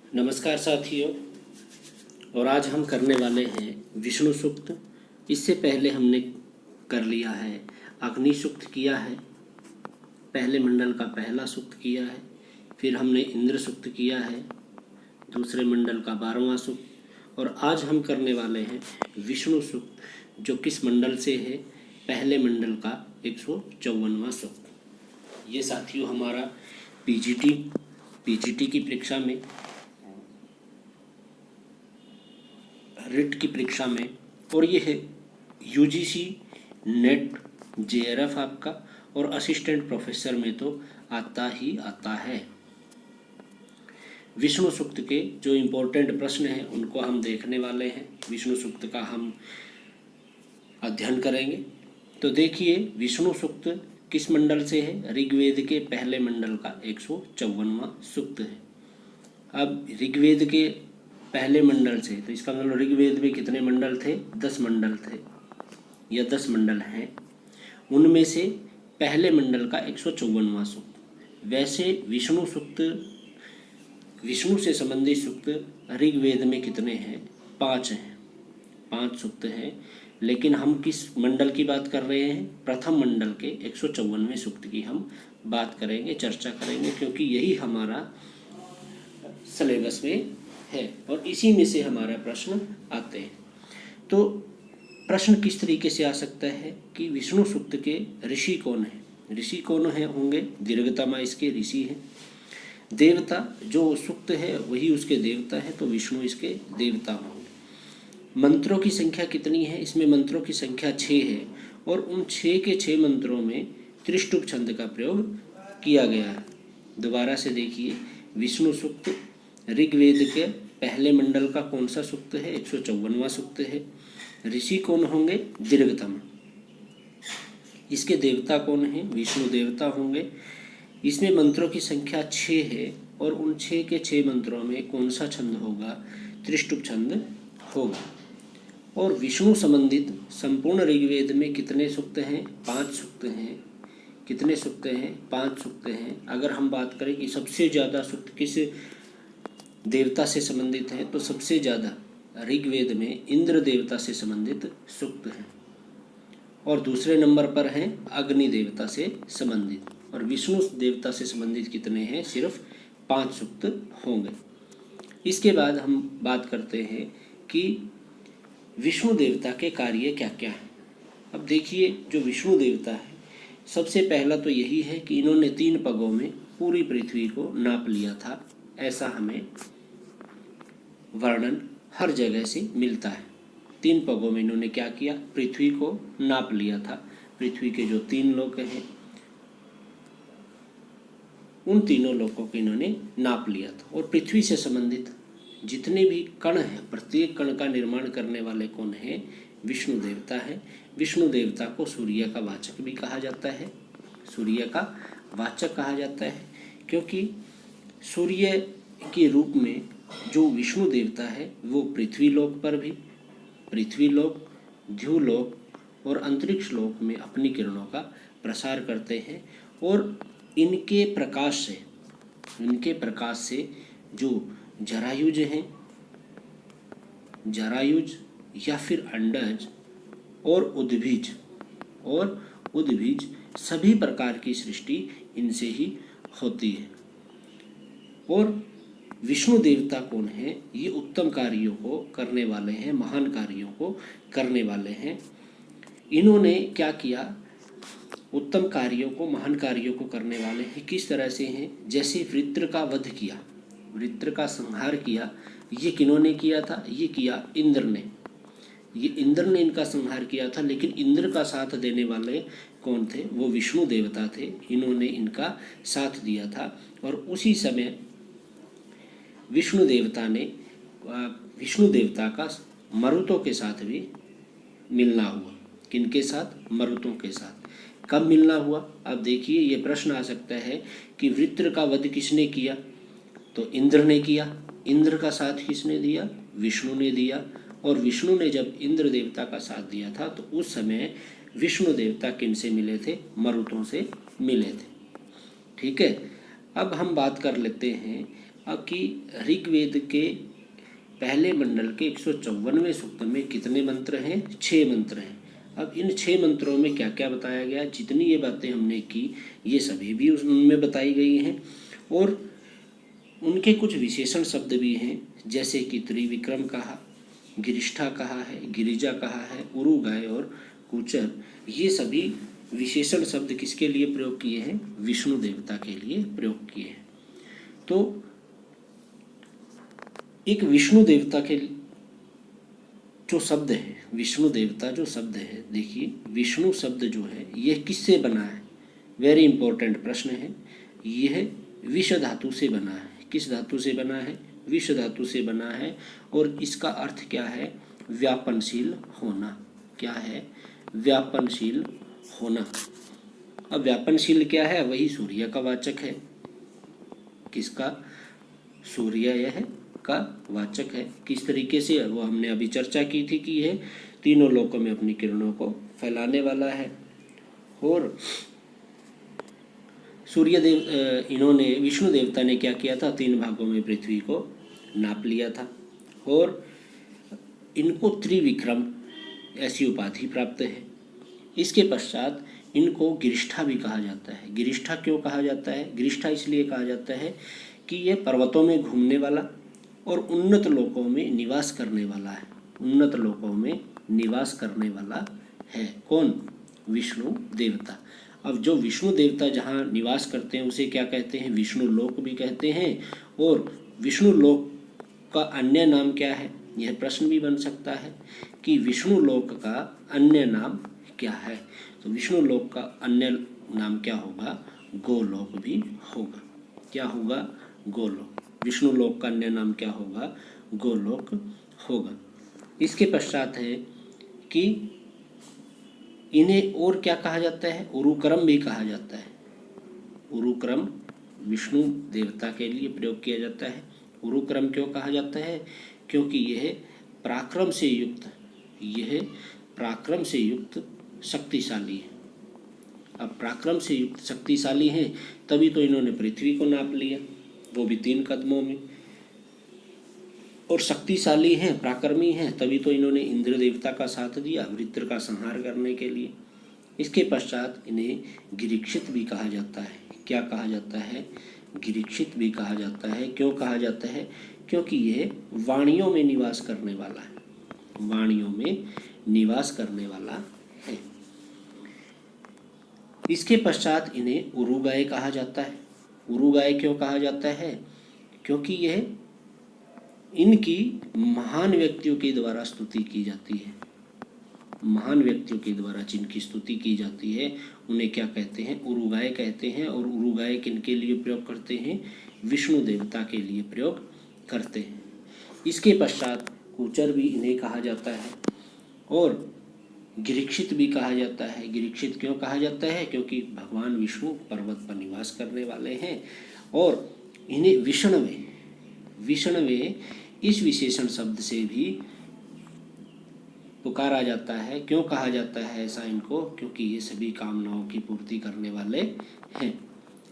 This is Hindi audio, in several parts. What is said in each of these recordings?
नमस्कार साथियों। और आज हम करने वाले हैं विष्णु सूक्त। इससे पहले हमने कर लिया है अग्नि सूक्त किया है, पहले मंडल का पहला सूक्त किया है, फिर हमने इंद्र सूक्त किया है, दूसरे मंडल का 12वां सूक्त, और आज हम करने वाले हैं विष्णु सूक्त, जो किस मंडल से है, पहले मंडल का 154वां सूक्त। ये साथियों हमारा पीजीटी की परीक्षा में, रिट की परीक्षा में, और ये है यूजीसी नेट जेआरएफ आपका, और असिस्टेंट प्रोफेसर में तो आता ही आता है। विष्णु सूक्त के जो इम्पोर्टेंट प्रश्न हैं उनको हम देखने वाले हैं। विष्णु सूक्त का हम अध्ययन करेंगे। तो देखिए, विष्णु सूक्त किस मंडल से है? ऋग्वेद के पहले मंडल का 154वां सूक्त है। अब ऋग्वेद के पहले मंडल से, तो इसका मतलब ऋग्वेद में कितने मंडल थे? 10 मंडल थे या 10 मंडल हैं। उनमें से पहले मंडल का 154वां सूक्त। वैसे विष्णु सूक्त, विष्णु से संबंधित सूक्त ऋग्वेद में कितने हैं? 5 हैं, 5 सूक्त हैं। लेकिन हम किस मंडल की बात कर रहे हैं? प्रथम मंडल के 154वें सूक्त की हम बात करेंगे, चर्चा करेंगे, क्योंकि यही हमारा सिलेबस में है और इसी में से हमारा प्रश्न आते हैं। तो प्रश्न किस तरीके से आ सकता है कि विष्णु सूक्त के ऋषि कौन है? ऋषि कौन है होंगे? दीर्घतमा इसके ऋषि हैं। देवता, जो सूक्त है वही उसके देवता है, तो विष्णु इसके देवता होंगे। मंत्रों की संख्या कितनी है? इसमें मंत्रों की संख्या 6 है, और उन 6 के 6 मंत्रों में त्रिष्टुप छंद का प्रयोग किया गया है। दोबारा से देखिए, विष्णु सूक्त ऋग्वेद के पहले मंडल का कौन सा सूक्त है? 154वां सूक्त है। ऋषि कौन होंगे? दीर्घतम। इसके देवता कौन है? विष्णु देवता होंगे। इसमें मंत्रों की संख्या 6 है, और उन 6 के 6 मंत्रों में कौन सा छंद होगा? त्रिष्टुप छंद होगा। और विष्णु संबंधित संपूर्ण ऋग्वेद में कितने सूक्त हैं? 5 सूक्त हैं। कितने सूक्त हैं? 5 सूक्त हैं। अगर हम बात करें कि सबसे ज़्यादा सूक्त किस देवता से संबंधित है, तो सबसे ज़्यादा ऋग्वेद में इंद्र देवता से संबंधित सूक्त हैं, और दूसरे नंबर पर हैं अग्नि देवता से संबंधित। और विष्णु देवता से संबंधित कितने हैं? सिर्फ 5 सूक्त होंगे। इसके बाद हम बात करते हैं कि विष्णु देवता के कार्य क्या क्या हैं। अब देखिए, जो विष्णु देवता है, सबसे पहला तो यही है कि इन्होंने 3 पगों में पूरी पृथ्वी को नाप लिया था। ऐसा हमें वर्णन हर जगह से मिलता है। 3 पगों में इन्होंने क्या किया? पृथ्वी को नाप लिया था। पृथ्वी के जो 3 लोक हैं, उन तीनों लोकों को इन्होंने नाप लिया था। और पृथ्वी से संबंधित जितने भी कण हैं, प्रत्येक कण का निर्माण करने वाले कौन है? विष्णु देवता है। विष्णु देवता को सूर्य का वाचक भी कहा जाता है। सूर्य का वाचक कहा जाता है, क्योंकि सूर्य के रूप में जो विष्णु देवता है वो पृथ्वी लोक पर भी, पृथ्वी लोक, ध्रुवलोक और अंतरिक्ष लोक में अपनी किरणों का प्रसार करते हैं। और इनके प्रकाश से जो जरायुज हैं, जरायुज या फिर अंडज और उद्भिज सभी प्रकार की सृष्टि इनसे ही होती है। और विष्णु देवता कौन है? ये उत्तम कार्यों को करने वाले हैं, महान कार्यों को करने वाले हैं। इन्होंने क्या किया? उत्तम कार्यों को, महान कार्यों को करने वाले हैं। किस तरह से हैं? जैसे वृत्र का वध किया, वृत्र का संहार किया, ये किन्होंने किया था? ये किया इंद्र ने। ये इंद्र ने इनका संहार किया था। लेकिन इंद्र का साथ देने वाले कौन थे? वो विष्णु देवता थे। इन्होंने इनका साथ दिया था। और उसी समय विष्णु देवता का मरुतों के साथ भी मिलना हुआ। किनके साथ? मरुतों के साथ। कब मिलना हुआ? अब देखिए, ये प्रश्न आ सकता है कि वृत्र का वध किसने किया? तो इंद्र ने किया। इंद्र का साथ किसने दिया? विष्णु ने दिया। और विष्णु ने जब इंद्र देवता का साथ दिया था, तो उस समय विष्णु देवता किनसे मिले थे? मरुतों से मिले थे। ठीक है। अब हम बात कर लेते हैं अब कि ऋग्वेद के पहले मंडल के 154वें सूक्त में कितने मंत्र हैं? 6 मंत्र हैं। अब इन 6 मंत्रों में क्या क्या बताया गया, जितनी ये बातें हमने की ये सभी भी उनमें बताई गई हैं, और उनके कुछ विशेषण शब्द भी हैं, जैसे कि त्रिविक्रम कहा, गिरिष्ठा कहा है, गिरिजा कहा है, उरुगाय और कुचर। ये सभी विशेषण शब्द किसके लिए प्रयोग किए हैं? विष्णु देवता के लिए प्रयोग किए हैं। तो एक विष्णु देवता के जो शब्द है, विष्णु देवता जो शब्द है, देखिए विष्णु शब्द जो है यह किससे बना है? वेरी इंपॉर्टेंट प्रश्न है। यह विष धातु से बना है। किस धातु से बना है? विष धातु से बना है। और इसका अर्थ क्या है? व्यापनशील होना। क्या है? व्यापनशील होना। अब व्यापनशील क्या है? वही सूर्य का वाचक है। किसका? सूर्य यह का वाचक है। किस तरीके से? वो हमने अभी चर्चा की थी कि यह तीनों लोकों में अपनी किरणों को फैलाने वाला है। और इन्होंने विष्णु देवता ने क्या किया था? 3 भागों में पृथ्वी को नाप लिया था, और इनको त्रिविक्रम ऐसी उपाधि प्राप्त है। इसके पश्चात इनको गिरिष्ठा भी कहा जाता है। गिरिष्ठा क्यों कहा जाता है? गिरिष्ठा इसलिए कहा जाता है कि यह पर्वतों में घूमने वाला और उन्नत लोकों में निवास करने वाला है। उन्नत लोकों में निवास करने वाला है। कौन? विष्णु देवता। अब जो विष्णु देवता जहाँ निवास करते हैं उसे क्या कहते हैं? विष्णु लोक भी कहते हैं। और विष्णु लोक का अन्य नाम क्या है? यह प्रश्न भी बन सकता है कि विष्णु लोक का अन्य नाम क्या है। तो विष्णु लोक का अन्य नाम क्या होगा? गोलोक भी होगा। क्या होगा? गोलोक। विष्णु लोक का अन्य नाम क्या होगा? गोलोक होगा। इसके पश्चात है कि इन्हें और क्या कहा जाता है? उरुक्रम भी कहा जाता है। उरुक्रम विष्णु देवता के लिए प्रयोग किया जाता है। उरुक्रम क्यों कहा जाता है? क्योंकि यह पराक्रम से युक्त शक्तिशाली है। अब पराक्रम से युक्त शक्तिशाली हैं, तभी तो इन्होंने पृथ्वी को नाप लिया, वो भी 3 कदमों में। और शक्तिशाली हैं, पराक्रमी हैं, तभी तो इन्होंने इंद्र देवता का साथ दिया वृत्र का संहार करने के लिए। इसके पश्चात इन्हें गिरीक्षित भी कहा जाता है। क्या कहा जाता है? गिरीक्षित भी कहा जाता है। क्यों कहा जाता है? क्योंकि यह वाणियों में निवास करने वाला है। वाणियों में निवास करने वाला है। इसके पश्चात इन्हें उरुगाय कहा जाता है। उरुगाय क्यों कहा जाता है? क्योंकि यह इनकी महान व्यक्तियों के द्वारा स्तुति की जाती है। महान व्यक्तियों के द्वारा जिनकी स्तुति की जाती है उन्हें क्या कहते हैं? उरुगाय कहते हैं। और उरुगाय किनके लिए प्रयोग करते हैं? विष्णु देवता के लिए प्रयोग करते हैं। इसके पश्चात कुचर भी इन्हें कहा जाता है। और गिरीक्षित भी कहा जाता है। गिरीक्षित क्यों कहा जाता है? क्योंकि भगवान विष्णु पर्वत पर निवास करने वाले हैं। और इन्हें विष्णवे इस विशेषण शब्द से भी पुकारा जाता है। क्यों कहा जाता है ऐसा इनको? क्योंकि ये सभी कामनाओं की पूर्ति करने वाले हैं।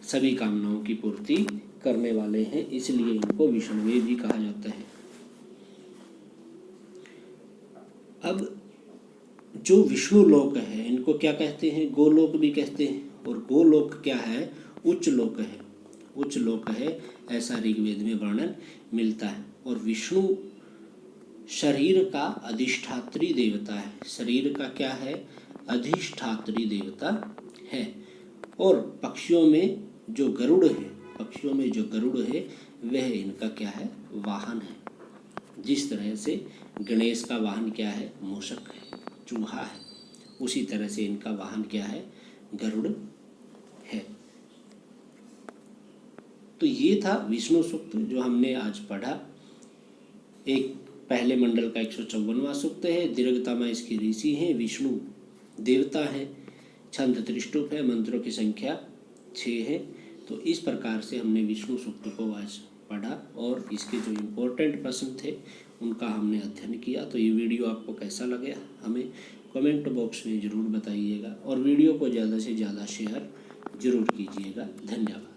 सभी कामनाओं की पूर्ति करने वाले हैं, इसलिए इनको विष्णवे भी कहा जाता है। अब जो विष्णु लोक है इनको क्या कहते हैं? गोलोक भी कहते हैं। और गोलोक क्या है? उच्च लोक है। उच्च लोक है, ऐसा ऋग्वेद में वर्णन मिलता है। और विष्णु शरीर का अधिष्ठात्री देवता है। शरीर का क्या है? अधिष्ठात्री देवता है। और पक्षियों में जो गरुड़ है वह इनका क्या है? वाहन है। जिस तरह से गणेश का वाहन क्या है? मूषक है, चूहा है, उसी तरह से इनका वाहन क्या है? गरुड़ है। तो ये था विष्णु सूक्त जो हमने आज पढ़ा। एक पहले मंडल का 154वां सूक्त है। दीर्घतमा इसकी ऋषि हैं, विष्णु देवता हैं, छंद त्रिष्टुप है, मंत्रों की संख्या 6 है। तो इस प्रकार से हमने विष्णु सूक्त को आज पढ़ा और इसके जो इम्पोर्टेंट प्रश्न थे उनका हमने अध्ययन किया। तो ये वीडियो आपको कैसा लगा हमें कमेंट बॉक्स में ज़रूर बताइएगा और वीडियो को ज़्यादा से ज़्यादा शेयर ज़रूर कीजिएगा। धन्यवाद।